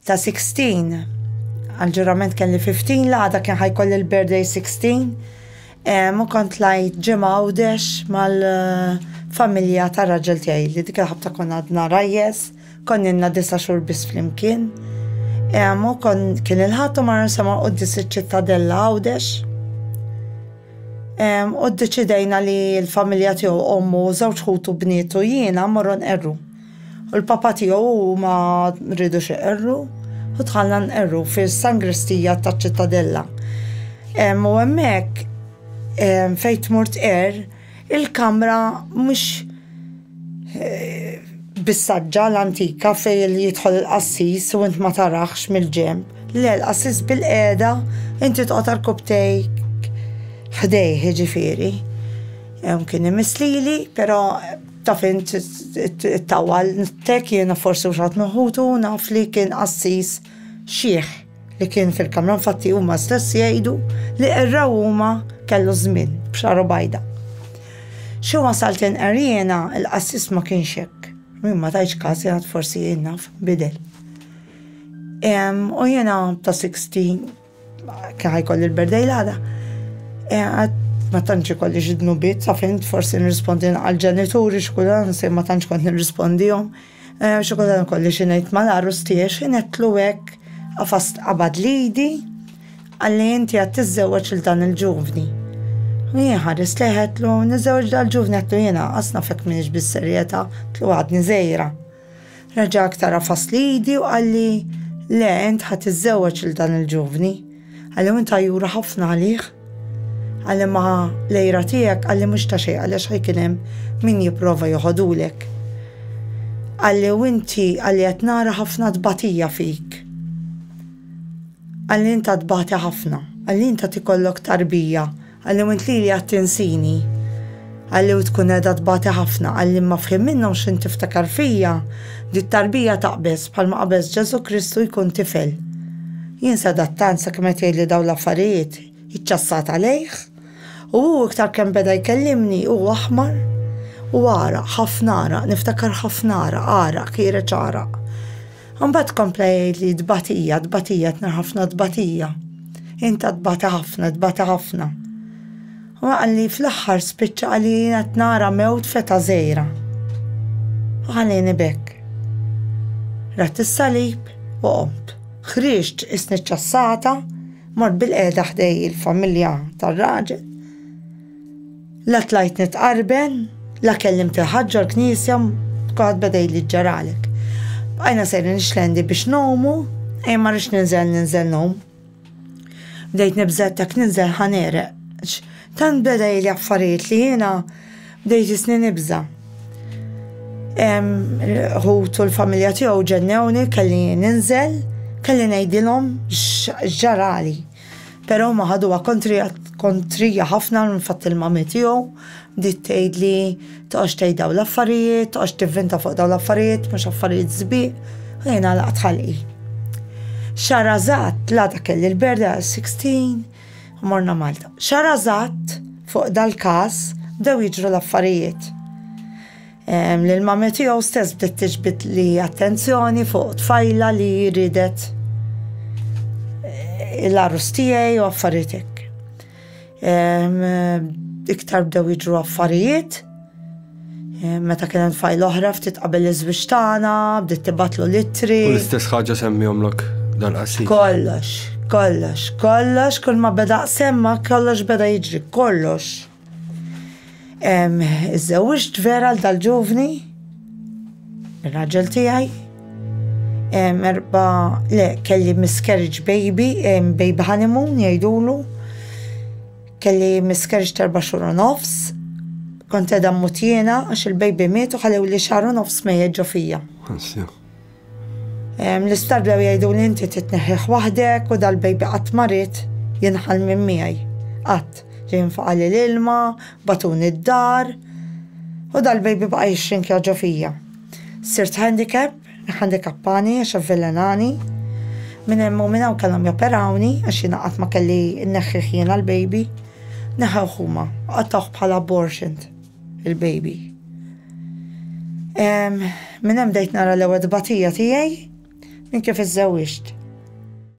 ta' 16 għal-ġurament kelli 15 l-għada kien ħajkolli l-birthday 16 u kont lajt ġimgħa għawdex mal-familja ta' raġel tiegħi li dik il-ħabta konna għadna rajjes, konninna 9 xhur biss flimkien. U kien il-ħattu marra sema qoddis iċ-ċittadella għawdex. U ddeċidejna li l-familja tiegħu ommu żewġ ħutu bnietu jiena morru nqerru. U l-papa tiegħu ma rridux iqerru u tħallna nqerru fis-sangristija taċ-ċittadella. U hemmhekk fejn tmur tqerr il-kamra mhux bis-saġġa l-antika fejn jidħol il-qassis u int ma taraħx mill-ġenb. Le l-qassis bil-qiegħda inti tqgħod tal-kubtejk ħdejh ġifieri. Kien imislili, però taf int it-tawal tek jiena forsi uxat meħutu naf li kien qassis xieħ li kien fil-kamra infatti huma stess jgħidu li qerraw huma kellu żmien b'xaru bajda. Xi wasalt inqer jiena il-qassis ma kienx hekk. Min ma tajx każ jgħid forsi jien naf bidel. U jiena ta' 16 kien ħajkolli l-birthday l-għada. Ma tantx ikolli xi dnubiet, sa fint forsi nirrispondi għall-ġenituri x'kulhan se ma tantx kont nirrispondihom. Xi kultant ikolli xi ngħid mal-arrus tiegħi netlu hekk qafast qabad lidi għalli inti qed tiżżewweġ lil dan il-ġuvni. U jien ħares leħetlu niżżewweġ dal-ġuvni qedlu jiena qasna fek m'iniex bis-serjetà tlu għadni żgħira. Reġa' aktar qafast lidi u qalli le int ħadd tiżżewweġ lil dan il-ġuvni. Għalli int jura ħafna għalih. Għalli ma lejra tiegħek għalli mhux ta' xejn għaliex ħajkien hemm min jipprova joħodulek. Għalli u inti għalli qed nara ħafna tbatija fik. Għalli inta tbati ħafna, għalli inta tikollok tarbija, għalli u int lili qed tinsini. Għalli u tkun qiegħda tbati ħafna, għalli ma fhim minnhom x'in tiftakar fija, di t-tarbija taqbeż bħalma qabeż Ġesu Kristu jkun tifel. Jien sadattant sakemm qed jgħidli dawn l-affarijiet iċċassat għalejh. U iktar kemm beda jkellimni u aħmar u ara, ħafna ara, niftakar ħafna ara, kiereċ ara. Mbagħad kompla jgħidli dbatija, tnar ħafna dbatija. Inta dbati ħafna. U għalli fl-aħħar spiċċa għalli qed nara mewt feta żgħira. U ħallini bekk. Rat is-salib u qomt. Ħriġt isni ċċassata, mort bil-qiegħda ħdej il-familja tar-raġel. La tlajt nitqarben, la kellimt il-ħaġġa l-knisja, kont bedej li ġaralek. Bqajna sejri nixlendi biex nomu, ma rix ninżel nom. Bdejt nibżettek ninżel ħanereq. Tant bedej li affarijiet li jiena bdejt isni nibża. Ħutu l-familja tiegħu ġennewni kelli ninżel, kelli ngħidilhom x'ġarali. Però ma ħaduha kontrija ħafna nfatt il-mami tiegħu, bdiet tgħidli toqgħodx tgħid dawn l-affarijiet, toqgħodx tivvinta fuq dawn l-affarijiet, mhux affarijiet żbieq, u jiena laqgħet ħalqi. Xarażat l-għada kelli l-birthday 16 u morna Malta. Xarażat fuq dal-każ bdew jiġru l-affarijiet. Lill-mami tiegħu stess bdiet tiġbed li attenzjoni fuq tfajla li ridet l-arrus tiegħi u affarijiet hekk. Iktar bdew jiġru affarijiet. Meta kien hemm tfajl oħra ftit qabel iż-żwieġ tagħna, bdiet tibgħatlu littri. U l-istess ħaġa semmihomlek dal-qassis. Kollox, kull ma beda semma kollox beda jiġri, kollox. Iżżewwiġt vera l dal-ġuvni, ir-raġel tiegħi. Kelli miscarriage baby honeymoon jgħidulu. Kelli miscarriage 4 xhur u nofs. Kont qiegħda mmut jiena għax il-baby miet u ħallew li xahar u nofs ma jeġġu fija. L-isptar bdew jgħiduli inti titneħħih waħdek u dal-baby qatt marit jinħal minn miegħi. Qatt ġej nfaqali l-ilma, batuni d-dar u dal-baby baqa' jixrinkja ġo fija. Sirt handikappani għax avvelenani. Minn hemm u minn hawn kellhom joperawni għax jiena qatt ma kelli nneħħih jiena l-baby. Neħew huma, qattawh bħala abortion il-baby. Minn hemm bdejt nara l-ewwel dbatija tiegħi, Min kif iżżewwiġt.